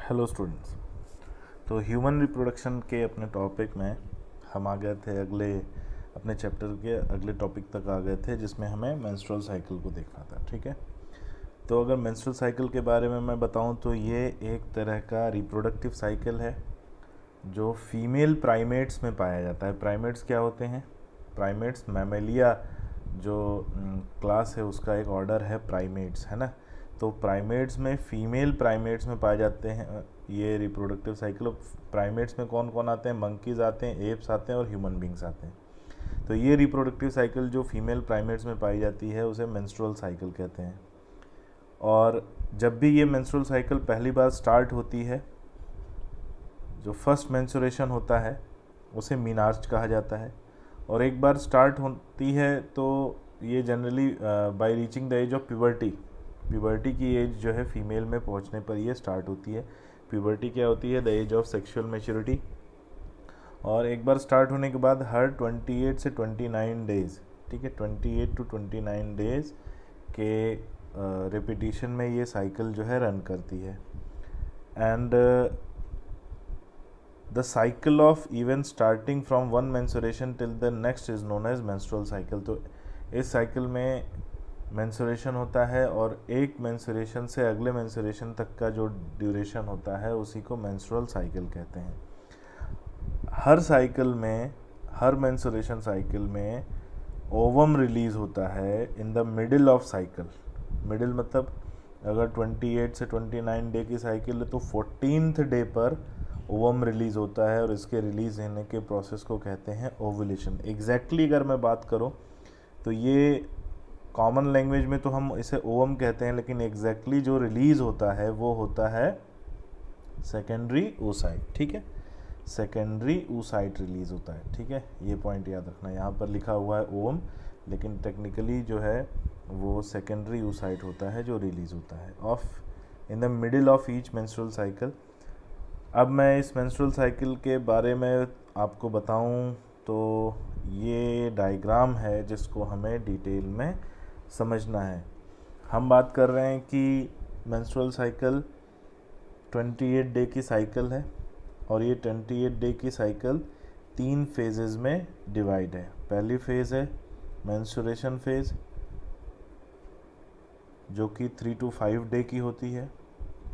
Hello students. तो human reproduction के अपने टॉपिक में हम आ गए थे, अपने चैप्टर के अगले टॉपिक तक आ गए थे जिसमें हमें मेंस्ट्रुअल साइकिल को देखना था। ठीक है, तो अगर मेंस्ट्रुअल साइकिल के बारे में मैं बताऊं तो ये एक तरह का रिप्रोडक्टिव साइकिल है जो फीमेल प्राइमेट्स में पाया जाता है। प्राइमेट्स क्या होते हैं? प्राइमेट्स मैमेलिया जो क्लास है उसका एक ऑर्डर है प्राइमेट्स, है ना। तो प्राइमेट्स में फीमेल प्राइमेट्स में पाए जाते हैं ये रिप्रोडक्टिव साइकिल। प्राइमेट्स में कौन कौन आते हैं? मंकीज आते हैं, एप्स आते हैं और ह्यूमन बींग्स आते हैं। तो ये रिप्रोडक्टिव साइकिल जो फीमेल प्राइमेट्स में पाई जाती है उसे मेंस्ट्रुअल साइकिल कहते हैं। और जब भी ये मेंस्ट्रुअल साइकिल पहली बार स्टार्ट होती है, जो फर्स्ट मेंस्ट्रुएशन होता है उसे मीनार्च कहा जाता है। और एक बार स्टार्ट होती है तो ये generally by reaching the age of puberty की एज जो है फीमेल में पहुंचने पर ये स्टार्ट होती है। प्यूबर्टी क्या होती है? The age of sexual maturity. और एक बार स्टार्ट होने के बाद हर 28 से 29 डेज, ठीक है, 28 टू 29 डेज के रिपीटिशन में ये साइकिल जो है रन करती है। And the cycle of event starting from one menstruation till the next is known as menstrual cycle. तो इस साइकिल में मेंस्ट्रुएशन होता है और एक मेंस्ट्रुएशन से अगले मेंस्ट्रुएशन तक का जो ड्यूरेशन होता है उसी को मेंस्ट्रुअल साइकिल कहते हैं। हर मेंस्ट्रुएशन साइकिल में ओवम रिलीज होता है in the middle of cycle. Middle मतलब अगर 28 से 29 डे की साइकिल है तो 14th डे पर ओवम रिलीज होता है और इसके रिलीज होने के प्रोसेस को कहते हैं ओवुलेशन। एग्जैक्टली अगर मैं बात करूं तो ये कॉमन लैंग्वेज में तो हम इसे ओवम कहते हैं, लेकिन एग्जैक्टली जो रिलीज होता है वो होता है सेकेंडरी oocyte। ठीक है, सेकेंडरी oocyte रिलीज होता है। ठीक है, ये पॉइंट याद रखना। यहाँ पर लिखा हुआ है ओवम, लेकिन टेक्निकली जो है वो सेकेंडरी oocyte होता है जो रिलीज होता है of in the middle of each menstrual cycle. अब मैं इस मेंस्ट्रुअल साइकिल के बारे में आपको बताऊं तो ये डायग्राम है जिसको हमें डिटेल में समझना है। हम बात कर रहे हैं कि मेंस्ट्रुअल साइकिल 28 डे की साइकिल है और ये 28 डे की साइकिल 3 फेजेस में डिवाइड है। पहली फेज है मेंस्ट्रुएशन फेज जो कि 3 to 5 डे की होती है।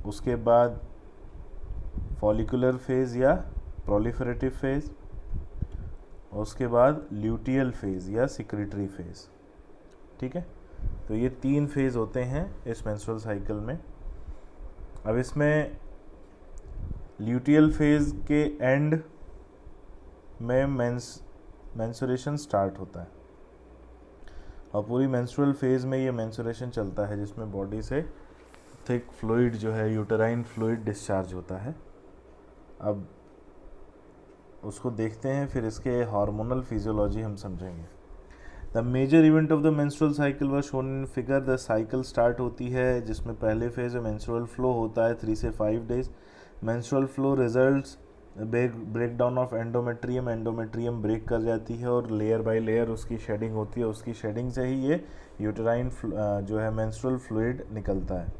उसके बाद फॉलिकुलर फेज या प्रोलिफरेटिव फेज, और उसके बाद ल्यूटियल फेज या सिक्रेटरी फेज। ठीक है, तो ये 3 फेज होते हैं इस मेंस्ट्रुअल साइकिल में। अब इसमें ल्यूटियल फेज के एंड में मेंस्ट्रुएशन स्टार्ट होता है और पूरी मेंस्ट्रुअल फेज में ये मेंस्ट्रुएशन चलता है जिसमें बॉडी से थिक फ्लूइड जो है यूटेराइन फ्लूइड डिस्चार्ज होता है। अब उसको देखते हैं, फिर इसके हार्मोनल फिजियोलॉजी हम समझेंगे। The major event of the menstrual cycle were shown in figure. The cycle start होती है जिसमें पहले फेज में मेंस्ट्रुअल फ्लो होता है 3 से 5 days. Menstrual flow results break down of endometrium break कर जाती है और लेयर बाय लेयर उसकी शेडिंग होती है। उसकी शेडिंग से ही ये यूटेराइन जो है मेंस्ट्रुअल फ्लूइड निकलता है।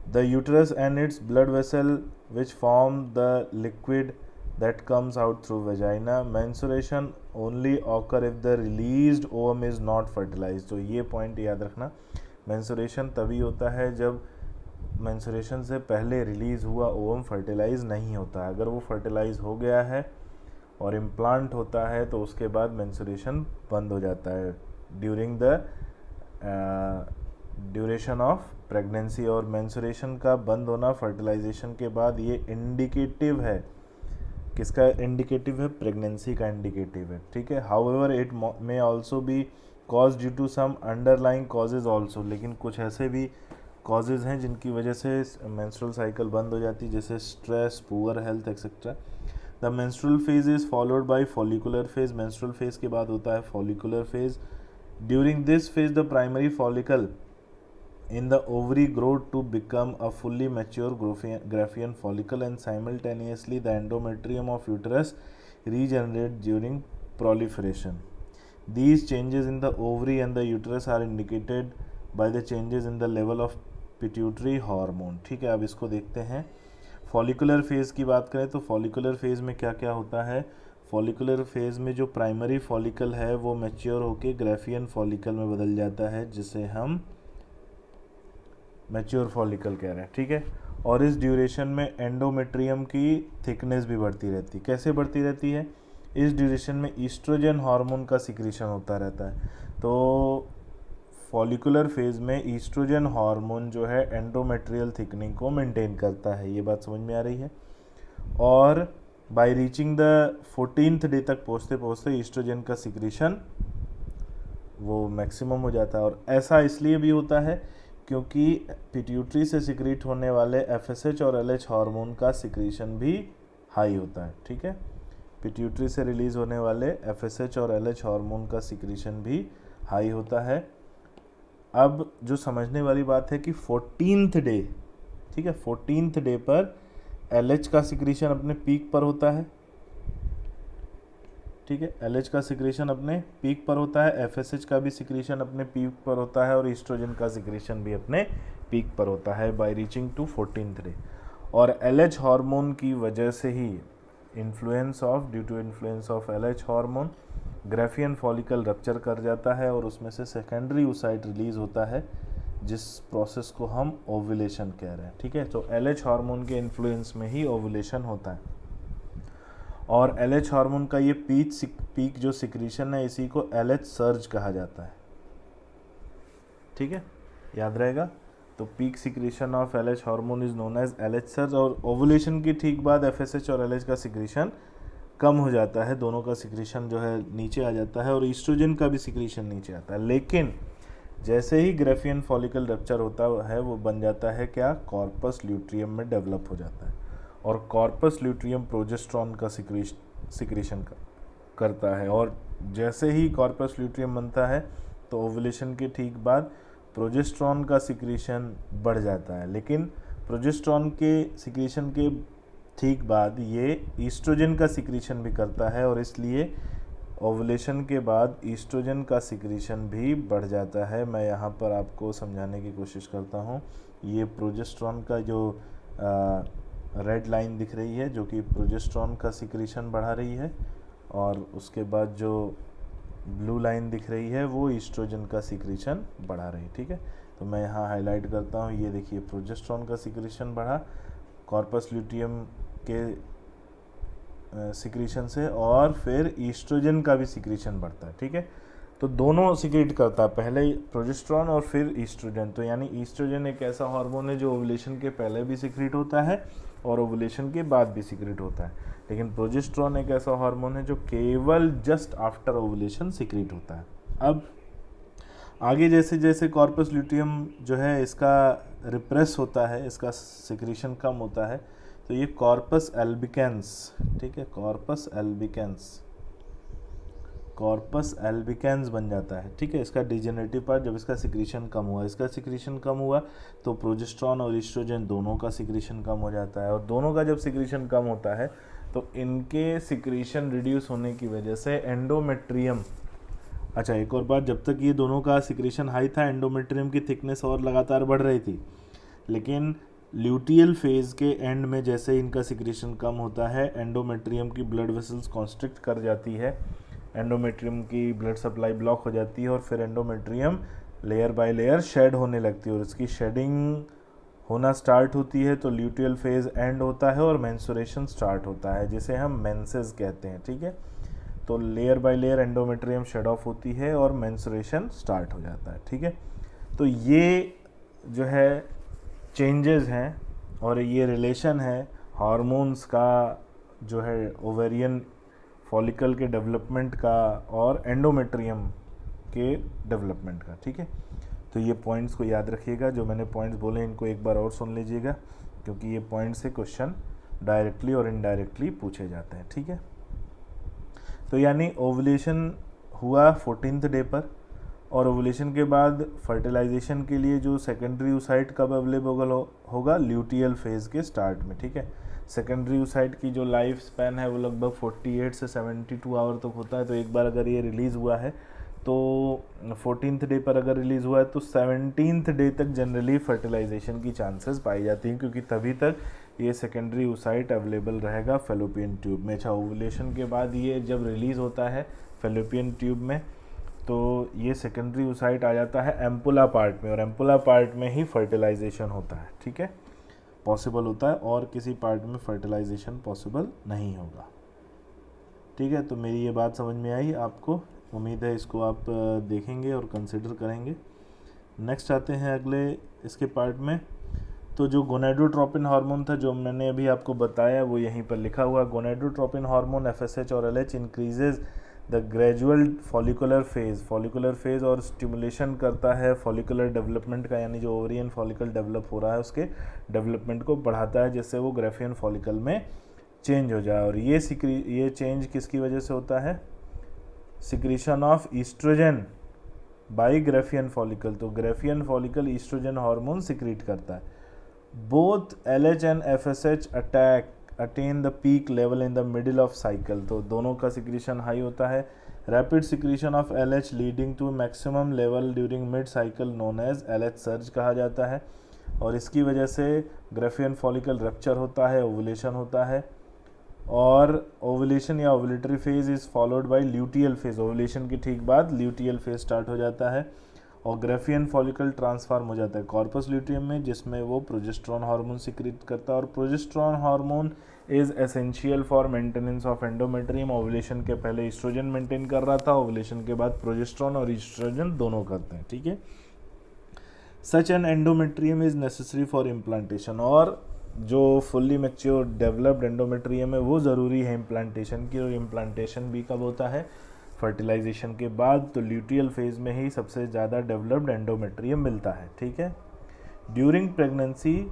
The uterus and its blood vessel which form the liquid that comes out through vagina. Menstruation only occur if the released ovum is not fertilized. तो ये पॉइंट याद रखना, menstruation तभी होता है जब menstruation से पहले रिलीज हुआ ओवम फर्टिलाइज नहीं होता है। अगर वो फर्टिलाइज हो गया है और इम्प्लांट होता है तो उसके बाद menstruation बंद हो जाता है during the duration of pregnancy. और menstruation का बंद होना फर्टिलाइजेशन के बाद ये इंडिकेटिव है। किसका इंडिकेटिव है? प्रेगनेंसी का इंडिकेटिव है। ठीक है, however it may also be cause due to some underlying causes also. लेकिन कुछ ऐसे भी कॉजेज हैं जिनकी वजह से मेंस्ट्रुअल साइकिल बंद हो जाती है, जैसे stress, poor health etcetera. The menstrual phase is followed by follicular phase. Menstrual phase के बाद होता है follicular phase. During this phase the primary follicle in the ovary grow to become a fully mature Graafian follicle, and simultaneously the endometrium of uterus regenerate during proliferation. These changes in the ovary and the uterus are indicated by the changes in the level of pituitary hormone. ठीक है, अब इसको देखते हैं। Follicular phase की बात करें तो फॉलिकुलर फेज़ में क्या क्या होता है, फॉलिकुलर फेज़ में जो प्राइमरी फॉलिकल है वो मैच्योर होके ग्राफियन फॉलिकल में बदल जाता है, जिसे हम मैच्योर फॉलिकल कह रहे हैं, ठीक है। और इस ड्यूरेशन में एंडोमेट्रियम की थिकनेस भी बढ़ती रहती है। कैसे बढ़ती रहती है, इस ड्यूरेशन में ईस्ट्रोजन हार्मोन का सिक्रीशन होता रहता है। तो फॉलिकुलर फेज़ में ईस्ट्रोजन हार्मोन जो है एंडोमेट्रियल थिकनिंग को मेंटेन करता है, ये बात समझ में आ रही है। और bye reaching the 14th day तक पहुँचते पहुँचते ईस्ट्रोजन का सिक्रीशन वो मैक्सिमम हो जाता है। और ऐसा इसलिए भी होता है क्योंकि पिट्यूटरी से सिक्रीट होने वाले FSH और LH हार्मोन का सिक्रीशन भी हाई होता है, ठीक है। पिट्यूटरी से रिलीज होने वाले FSH और LH हार्मोन का सिक्रीशन भी हाई होता है। अब जो समझने वाली बात है कि 14th डे, ठीक है, 14th डे पर LH का सिक्रीशन अपने पीक पर होता है, ठीक है, LH का सिक्रीशन अपने पीक पर होता है, FSH का भी सिक्रीशन अपने पीक पर होता है और ईस्ट्रोजन का सिक्रीशन भी अपने पीक पर होता है by reaching to 14th day. और LH हार्मोन की वजह से ही due to influence of LH hormone Graafian follicle rupture कर जाता है और उसमें से सेकेंडरी oocyte रिलीज होता है, जिस प्रोसेस को हम ओव्यूलेशन कह रहे हैं, ठीक है। तो LH हार्मोन के इन्फ्लुएंस में ही ओव्यूलेशन होता है। और LH हार्मोन का ये पीक जो सिक्रीशन है इसी को LH सर्ज कहा जाता है, ठीक है, याद रहेगा। तो peak secretion of LH hormone is known as LH surge. और ओवुलेशन की ठीक बाद FSH और LH का सिक्रीशन कम हो जाता है, दोनों का सिक्रीशन जो है नीचे आ जाता है और ईस्ट्रोजन का भी सिक्रीशन नीचे आता है। लेकिन जैसे ही ग्राफियन फॉलिकल रप्चर होता है वो बन जाता है क्या, कॉर्पस ल्यूट्रियम में डेवलप हो जाता है और कॉर्पस ल्यूट्रियम प्रोजेस्ट्रॉन का सिक्रीशन करता है। और जैसे ही कॉर्पस ल्यूट्रियम बनता है तो ओवुलेशन के ठीक बाद प्रोजेस्ट्रॉन का सिक्रीशन बढ़ जाता है। लेकिन प्रोजेस्ट्रॉन के सिक्रीशन के ठीक बाद ये ईस्ट्रोजन का सिक्रीशन भी करता है और इसलिए ओवुलेशन के बाद ईस्ट्रोजन का सिक्रीशन भी बढ़ जाता है। मैं यहाँ पर आपको समझाने की कोशिश करता हूँ। ये प्रोजेस्ट्रॉन का जो रेड लाइन दिख रही है जो कि प्रोजेस्ट्रॉन का सिक्रीशन बढ़ा रही है, और उसके बाद जो ब्लू लाइन दिख रही है वो ईस्ट्रोजन का सिक्रीशन बढ़ा रही है, ठीक है। तो मैं यहाँ हाईलाइट करता हूँ, ये देखिए प्रोजेस्ट्रॉन का सिक्रीशन बढ़ा कॉर्पस ल्यूटियम के सिक्रीशन से, और फिर ईस्ट्रोजन का भी सिक्रीशन बढ़ता है, ठीक है। तो दोनों सिक्रीट करता है, पहले प्रोजेस्ट्रॉन और फिर ईस्ट्रोजन। तो यानी ईस्ट्रोजन एक ऐसा हार्मोन है जो ओवुलेशन के पहले भी सिक्रीट होता है और ओवुलेशन के बाद भी सिक्रीट होता है। लेकिन प्रोजेस्ट्रॉन एक ऐसा हार्मोन है जो केवल जस्ट आफ्टर ओवुलेशन सिक्रीट होता है। अब आगे जैसे जैसे कॉर्पस ल्यूटियम जो है इसका रिप्रेस होता है, इसका सिक्रीशन कम होता है, तो ये कॉर्पस एल्बिकेंस, ठीक है, कॉर्पस एल्बिकेंस बन जाता है, ठीक है। इसका डिजेनरेटिव पार्ट जब इसका सिक्रीशन कम हुआ, इसका सिक्रीशन कम हुआ तो प्रोजेस्ट्रॉन और ईस्ट्रोजन दोनों का सिक्रीशन कम हो जाता है, और दोनों का जब सिक्रीशन कम होता है तो इनके सिक्रीशन रिड्यूस होने की वजह से एंडोमेट्रियम, अच्छा एक और बात, जब तक ये दोनों का सिक्रीशन हाई था एंडोमेट्रियम की थिकनेस और लगातार बढ़ रही थी, लेकिन ल्यूटियल फेज के एंड में जैसे इनका सिक्रीशन कम होता है एंडोमेट्रियम की ब्लड वेसल्स कॉन्स्ट्रिक्ट कर जाती है, एंडोमेट्रियम की ब्लड सप्लाई ब्लॉक हो जाती है और फिर endometrium layer by layer shed होने लगती है, और इसकी शेडिंग होना स्टार्ट होती है तो ल्यूटियल फेज एंड होता है और मेंस्ट्रुएशन स्टार्ट होता है, जिसे हम मेंसेस कहते हैं, ठीक है। तो layer by layer endometrium shed off होती है और मेंस्ट्रुएशन स्टार्ट हो जाता है, ठीक है। तो ये जो है चेंजेस हैं और ये रिलेशन है हार्मोन्स का जो है ओवेरियन फॉलिकल के डेवलपमेंट का और एंडोमेट्रियम के डेवलपमेंट का, ठीक है। तो ये पॉइंट्स को याद रखिएगा, जो मैंने पॉइंट्स बोले इनको एक बार और सुन लीजिएगा, क्योंकि ये पॉइंट्स से क्वेश्चन डायरेक्टली और इनडायरेक्टली पूछे जाते हैं, ठीक है। तो यानी ओवुलेशन हुआ 14th डे पर, और ओवुलेशन के बाद फर्टिलाइजेशन के लिए जो सेकेंडरी oocyte कब अवेलेबल होगा, ल्यूटियल फेज के स्टार्ट में, ठीक है। सेकेंडरी oocyte की जो लाइफ स्पैन है वो लगभग 48 से 72 आवर तक होता है। तो एक बार अगर ये रिलीज़ हुआ है तो 14th डे पर अगर रिलीज़ हुआ है तो 17th डे तक जनरली फर्टिलाइजेशन की चांसेस पाई जाती हैं, क्योंकि तभी तक ये सेकेंडरी oocyte अवेलेबल रहेगा फैलोपियन ट्यूब में। अच्छा, ओवुलेशन के बाद ये जब रिलीज़ होता है फैलोपियन ट्यूब में तो ये सेकेंडरी oocyte आ जाता है एम्पुला पार्ट में, और एम्पुला पार्ट में ही फर्टिलाइजेशन होता है, ठीक है, पॉसिबल होता है, और किसी पार्ट में फर्टिलाइजेशन पॉसिबल नहीं होगा, ठीक है। तो मेरी ये बात समझ में आई आपको, उम्मीद है इसको आप देखेंगे और कंसिडर करेंगे। नेक्स्ट आते हैं अगले इसके पार्ट में। तो जो गोनेडोट्रोपिन हार्मोन था जो मैंने अभी आपको बताया वो यहीं पर लिखा हुआ। गोनेडोट्रोपिन हार्मोन FSH और LH increases the gradual follicular phase और स्टिमुलेशन करता है फॉलिकुलर डेवलपमेंट का, यानी जो ओवरियन फॉलिकल डेवलप हो रहा है उसके डेवलपमेंट को बढ़ाता है, जिससे वो ग्राफियन फॉलिकल में चेंज हो जाए। और ये चेंज किसकी वजह से होता है? Secretion of estrogen by Graafian follicle. तो Graafian follicle estrogen hormone secrete करता है। Both LH and FSH attain the peak level in the middle of cycle. तो दोनों का सिक्रीशन हाई होता है। Rapid secretion of LH leading to maximum level during mid cycle known as LH surge कहा जाता है। और इसकी वजह से ग्राफियन फॉलिकल रप्चर होता है, ओवुलेशन होता है, और ओवुलेशन या ovulatory phase is followed by luteal phase. Ovulation के ठीक बाद ल्यूटियल फेज स्टार्ट हो जाता है और ग्राफियन फॉलिकल ट्रांसफॉर्म हो जाता है कॉर्पस ल्यूटियम में, जिसमें वो प्रोजेस्टेरॉन हार्मोन सिक्रीट करता है। और progesterone hormone is essential for maintenance of endometrium. Ovulation के पहले ईस्ट्रोजन मेंटेन कर रहा था, ओवुलेशन के बाद प्रोजेस्टेरॉन और ईस्ट्रोजन दोनों करते हैं, ठीक है। Such an endometrium is necessary for implantation. और जो फुल्ली मैच्योर डेवलप्ड एंडोमेट्रियम है वो ज़रूरी है इम्प्लांटेशन की, और इम्प्लांटेशन भी कब होता है? फर्टिलाइजेशन के बाद। तो ल्यूटियल फेज में ही सबसे ज़्यादा डेवलप्ड एंडोमेट्रियम मिलता है, ठीक है। During pregnancy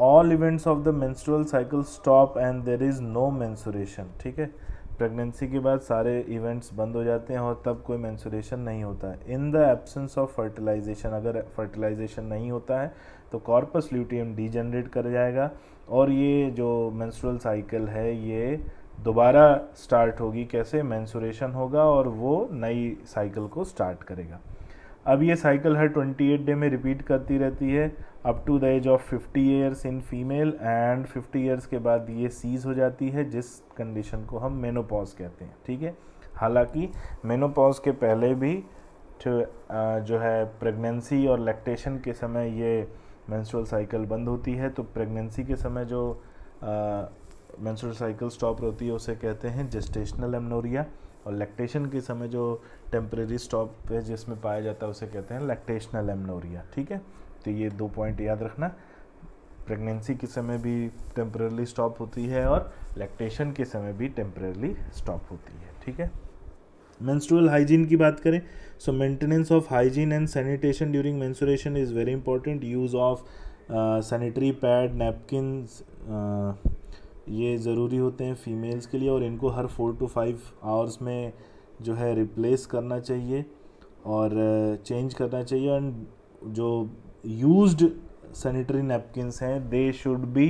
all events of the menstrual cycle stop and there is no menstruation, ठीक है। प्रेगनेंसी के बाद सारे इवेंट्स बंद हो जाते हैं और तब कोई मेंसुरेशन नहीं होता है। In the absence of fertilization, अगर फर्टिलाइजेशन नहीं होता है तो कॉर्पस ल्यूटियम डीजनरेट कर जाएगा और ये जो मेंस्ट्रुअल साइकिल है ये दोबारा स्टार्ट होगी। कैसे? मेंसुरेशन होगा और वो नई साइकिल को स्टार्ट करेगा। अब ये साइकिल हर 28 डे में रिपीट करती रहती है up to the age of 50 years in female, and 50 years के बाद ये सीज हो जाती है, जिस कंडीशन को हम मेनोपॉज कहते हैं, ठीक है। हालांकि मेनोपॉज के पहले भी जो है प्रेगनेंसी और लैक्टेशन के समय ये मेंस्ट्रुअल साइकिल बंद होती है। तो प्रेगनेंसी के समय जो मेंस्ट्रुअल साइकिल स्टॉप होती है उसे कहते हैं जेस्टेशनल एमनोरिया, और लैक्टेशन के समय जो टेम्परेरी स्टॉप है जिसमें पाया जाता है उसे कहते हैं लैक्टेशनल एमनोरिया, ठीक है। तो ये 2 पॉइंट याद रखना, प्रेगनेंसी के समय भी टेम्परेरी स्टॉप होती है और लैक्टेशन के समय भी टेम्परेरी स्टॉप होती है, ठीक है। मेंस्ट्रुअल हाइजीन की बात करें, so maintenance of hygiene and sanitation during menstruation is very important. Use of sanitary pad, napkins ये ज़रूरी होते हैं फीमेल्स के लिए, और इनको हर 4 to 5 आवर्स में जो है रिप्लेस करना चाहिए और चेंज करना चाहिए। एंड जो यूज्ड सैनिटरी नैपकिन्स हैं they should be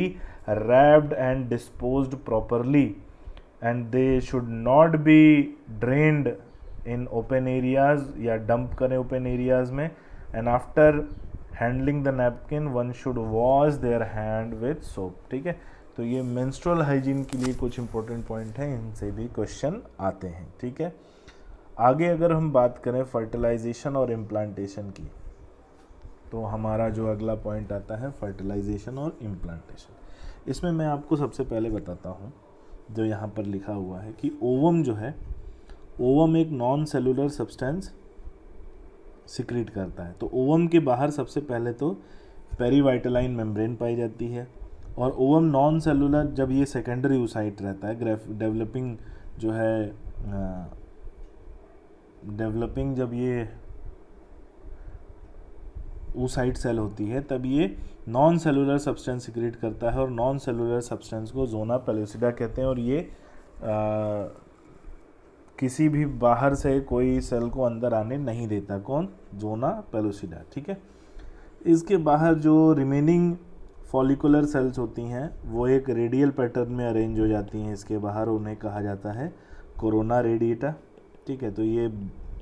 wrapped and disposed properly, and they should not be drained in open areas या डंप करें ओपन एरियाज में। And after handling the napkin one should wash their hand with soap, ठीक है। तो ये menstrual hygiene के लिए कुछ इंपॉर्टेंट पॉइंट हैं, इनसे भी क्वेश्चन आते हैं, ठीक है। आगे अगर हम बात करें फर्टिलाइजेशन और इम्प्लांटेशन की, तो हमारा जो अगला पॉइंट आता है फर्टिलाइजेशन और इम्प्लांटेशन। इसमें मैं आपको सबसे पहले बताता हूँ जो यहाँ पर लिखा हुआ है कि ओवम जो है, ओवम एक नॉन सेलुलर सब्सटेंस सिक्रीट करता है। तो ओवम के बाहर सबसे पहले तो पेरीवाइटलाइन मेम्ब्रेन पाई जाती है, और ओवम नॉन सेलुलर जब ये सेकेंडरी oocyte रहता है, डेवलपिंग जो है डेवलपिंग जब ये oocyte सेल होती है तब ये नॉन सेलुलर सब्सटेंस सिक्रीट करता है, और नॉन सेलुलर सब्सटेंस को जोना पेलुसिडा कहते हैं। और ये किसी भी बाहर से कोई सेल को अंदर आने नहीं देता। कौन? जोना पेलुसिडा, ठीक है। इसके बाहर जो रिमेनिंग फॉलिकुलर सेल्स होती हैं वो एक रेडियल पैटर्न में अरेंज हो जाती हैं इसके बाहर, उन्हें कहा जाता है कोरोना रेडिएटा, ठीक है। तो ये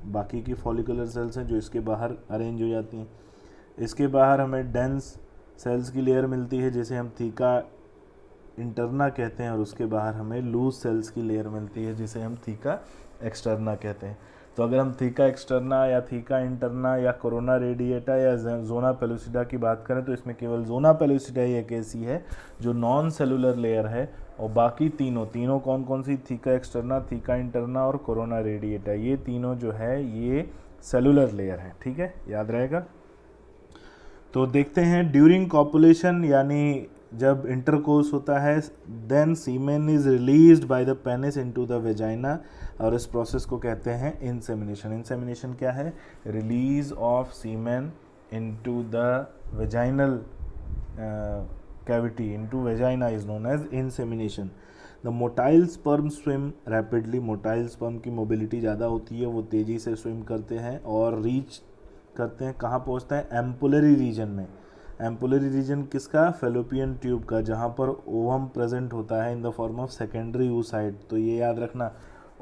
बाकी की फॉलिकुलर सेल्स हैं जो इसके बाहर अरेंज हो जाती हैं। इसके बाहर हमें डेंस सेल्स की लेयर मिलती है जिसे हम थीका इंटरना कहते हैं और उसके बाहर हमें लूज सेल्स की लेयर मिलती है जिसे हम थीका एक्सटर्ना कहते हैं। तो अगर हम थीका एक्सटर्ना या थीका इंटरना या कोरोना रेडिएटा या जोना पेलुसिडा की बात करें तो इसमें केवल जोना पेलुसिडा ही एक ऐसी है जो नॉन सेलुलर लेयर है, और बाकी तीनों कौन कौन सी, थीका एक्सटर्ना, थीका इंटरना और कोरोना रेडिएटा, ये तीनों जो है ये सेलुलर लेयर है। ठीक है, याद रहेगा। तो देखते हैं ड्यूरिंग कॉपुलेशन यानी जब इंटरकोर्स होता है, then semen is released by the penis into the vagina, और इस प्रोसेस को कहते हैं इंसेमिनेशन। इंसेमिनेशन क्या है? Release of semen into the vaginal cavity, into vagina is known as insemination. The motile sperm swim rapidly, motile sperm की mobility ज़्यादा होती है, वो तेज़ी से स्विम करते हैं और रीच करते हैं, कहाँ पहुँचते हैं? एम्पुलरी रीजन में। एम्पुलरी रीजन किसका? फेलोपियन ट्यूब का, जहाँ पर ओवम प्रेजेंट होता है in the form of secondary oocyte। तो ये याद रखना,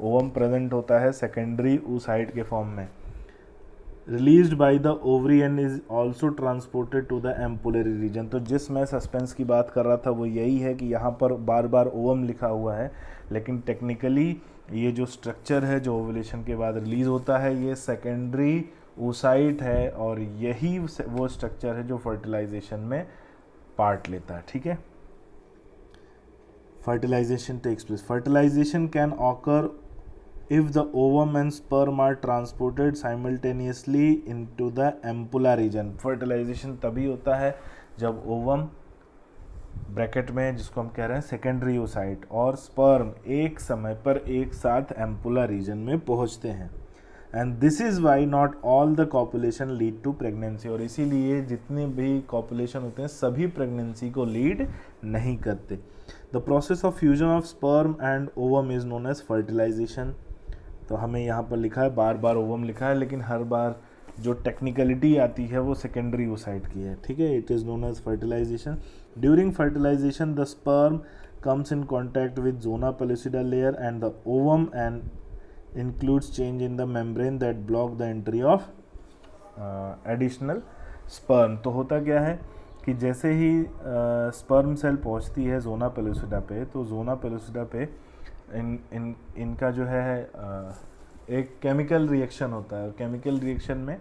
ओवम प्रेजेंट होता है सेकेंडरी oocyte के फॉर्म में। Released by the ovary and is also transported to the ampullary region. तो जिस मैं सस्पेंस की बात कर रहा था वो यही है कि यहाँ पर बार बार ओवम लिखा हुआ है, लेकिन टेक्निकली ये जो स्ट्रक्चर है जो ओवुलेशन के बाद रिलीज होता है ये सेकेंडरी oocyte है, और यही वो स्ट्रक्चर है जो फर्टिलाइजेशन में पार्ट लेता है। ठीक है, fertilization takes place. Fertilization can occur if the ovum and sperm are transported simultaneously into the ampulla region। Fertilization तभी होता है जब ओवम ब्रैकेट में, जिसको हम कह रहे हैं सेकेंडरी oocyte, और स्पर्म एक समय पर एक साथ एम्पुला रीजन में पहुंचते हैं। And this is why not all the copulation lead to pregnancy, और इसीलिए जितने भी कॉपुलेशन होते हैं सभी प्रेगनेंसी को लीड नहीं करते। The process of fusion of sperm and ovum is known as fertilization. तो हमें यहाँ पर लिखा है, बार बार ओवम लिखा है, लेकिन हर बार जो टेक्निकलिटी आती है वो सेकेंडरी oocyte की है। ठीक है, it is known as fertilization. During fertilization the sperm comes in contact with zona pellucida layer and the ovum and includes change in the membrane that block the entry of additional sperm। तो होता क्या है कि जैसे ही sperm cell पहुंचती है zona pellucida पे, तो जोना पेलुसिडा पे इनका जो है एक केमिकल रिएक्शन होता है। केमिकल रिएक्शन में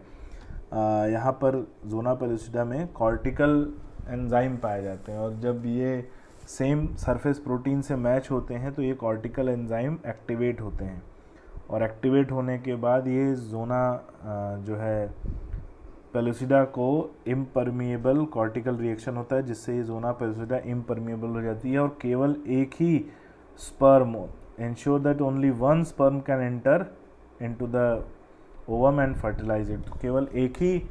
यहाँ पर जोना पेलुसिडा में कॉर्टिकल एंजाइम पाए जाते हैं, और जब ये सेम सरफेस प्रोटीन से मैच होते हैं तो ये कॉर्टिकल एंजाइम एक्टिवेट होते हैं, और एक्टिवेट होने के बाद ये जोना जो है पेलुसिडा को इम्परमिएबल कॉर्टिकल रिएक्शन होता है, जिससे ये जोना पेलुसिडा इम्परमिएबल हो जाती है, और केवल एक ही sperm ensure that only one sperm can enter into the ovum and fertilize it। तो केवल एक ही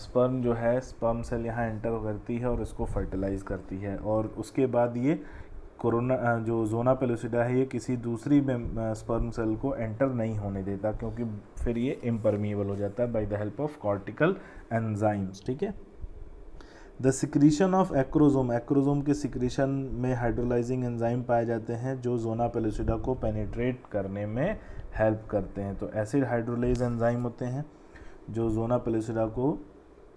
स्पर्म जो है, स्पर्म सेल यहाँ एंटर करती है और इसको फर्टिलाइज करती है, और उसके बाद ये कोरोना जो जोना पेलुसिडा है ये किसी दूसरी स्पर्म सेल को एंटर नहीं होने देता, क्योंकि फिर ये इम्परमिएबल हो जाता है by the help of cortical enzymes. ठीक है, the secretion of acrosome, acrosome के सिक्रीशन में हाइड्रोलाइजिंग एंजाइम पाए जाते हैं जो जोना पेलुसिडा को पेनिट्रेट करने में हेल्प करते हैं। तो एसिड हाइड्रोलाइज एंजाइम होते हैं जो जोना पेलुसिडा को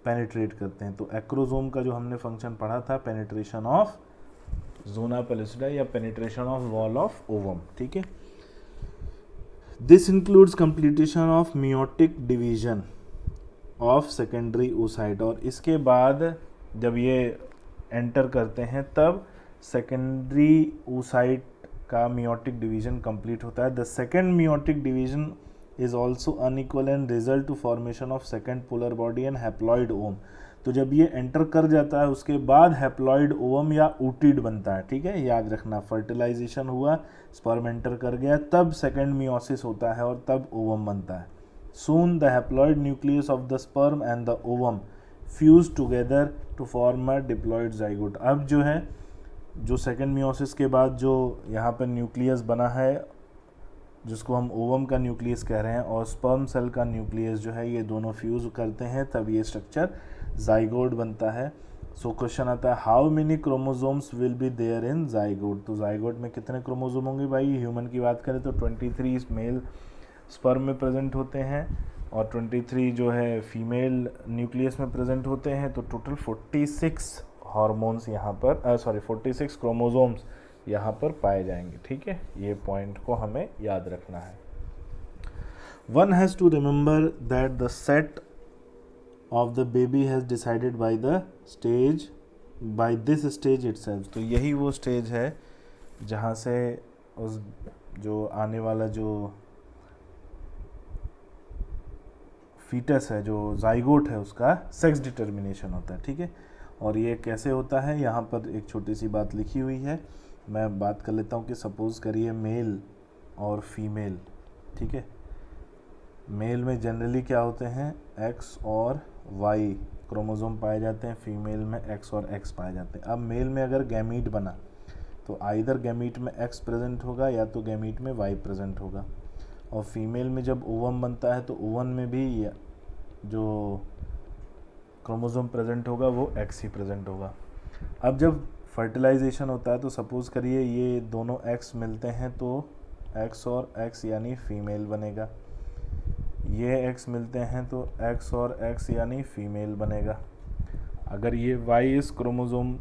पेनिट्रेट करते हैं। तो एक्रोजोम का जो हमने फंक्शन पढ़ा था, पेनिट्रेशन ऑफ जोना पेलुसिडा या penetration of wall of ovum. ठीक है, this includes completion of meiotic division of secondary oocyte, और इसके बाद जब ये एंटर करते हैं तब सेकेंडरी oocyte का मियोटिक डिवीजन कंप्लीट होता है। The second meiotic division is also unequal and result to formation of second polar body and haploid ovum. तो जब ये एंटर कर जाता है उसके बाद हैप्लॉइड ओवम या ऊटिड बनता है। ठीक है, याद रखना, फर्टिलाइजेशन हुआ, स्पर्म एंटर कर गया, तब सेकेंड मियोसिस होता है और तब ओवम बनता है। Soon the haploid nucleus of the sperm and the ovum fuse together to form a diploid zygote। अब जो है, जो सेकेंड मियोसिस के बाद जो यहाँ पर न्यूक्लियस बना है, जिसको हम ओवम का न्यूक्लियस कह रहे हैं, और स्पर्म सेल का न्यूक्लियस जो है, ये दोनों फ्यूज करते हैं, तब ये स्ट्रक्चर जाइगोट बनता है। सो क्वेश्चन आता है, how many chromosomes will be there in zygote. तो जाइगोट में कितने क्रोमोजोम होंगे भाई? ह्यूमन की बात करें तो 23 मेल स्पर्म में प्रेजेंट होते हैं, और 23 जो है फीमेल न्यूक्लियस में प्रेजेंट होते हैं, तो टोटल 46 हार्मोन्स यहाँ पर 46 क्रोमोसोम्स यहाँ पर पाए जाएंगे, ठीक है। ये पॉइंट को हमें याद रखना है। One has to remember that the set of the baby has decided by the stage, by this stage itself. तो यही वो स्टेज है जहाँ से उस जो आने वाला जो फीटस है, जो जाइगोट है, उसका सेक्स डिटर्मिनेशन होता है, ठीक है। और ये कैसे होता है, यहाँ पर एक छोटी सी बात लिखी हुई है, मैं बात कर लेता हूँ कि सपोज़ करिए मेल और फीमेल, ठीक है। मेल में जनरली क्या होते हैं, एक्स और वाई क्रोमोसोम पाए जाते हैं, फीमेल में एक्स और एक्स पाए जाते हैं। अब मेल में अगर गैमीट बना तो आइदर गैमीट में एक्स प्रेजेंट होगा या तो गैमीट में वाई प्रेजेंट होगा, और फीमेल में जब ओवम बनता है तो ओवन में भी जो क्रोमोसोम प्रेजेंट होगा वो एक्स ही प्रेजेंट होगा। अब जब फर्टिलाइजेशन होता है तो सपोज़ करिए ये दोनों एक्स मिलते हैं तो एक्स और एक्स यानी फीमेल बनेगा, ये एक्स मिलते हैं तो एक्स और एक्स यानी फीमेल बनेगा। अगर ये वाई इस क्रोमोसोम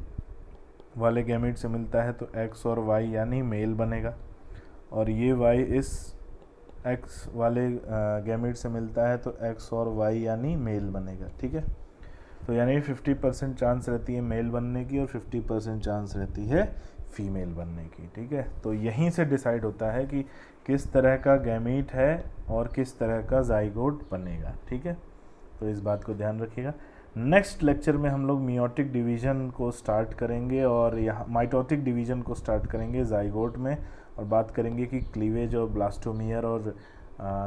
वाले गैमीट से मिलता है तो एक्स और वाई यानी मेल बनेगा, और ये वाई इस एक्स वाले गैमीट से मिलता है तो एक्स और वाई यानी मेल बनेगा, ठीक है। तो यानी 50% चांस रहती है मेल बनने की और 50% चांस रहती है फीमेल बनने की, ठीक है। तो यहीं से डिसाइड होता है कि किस तरह का गैमीट है और किस तरह का जाइगोट बनेगा, ठीक है। तो इस बात को ध्यान रखिएगा। नेक्स्ट लेक्चर में हम लोग मियोटिक डिवीज़न को स्टार्ट करेंगे और यहाँ माइटोटिक डिवीज़न को स्टार्ट करेंगे जाइगोट में, और बात करेंगे कि क्लीवेज और ब्लास्टोमियर और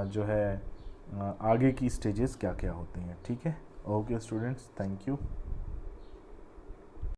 जो है आगे की स्टेजेस क्या क्या होती हैं, ठीक है। Okay students, thank you.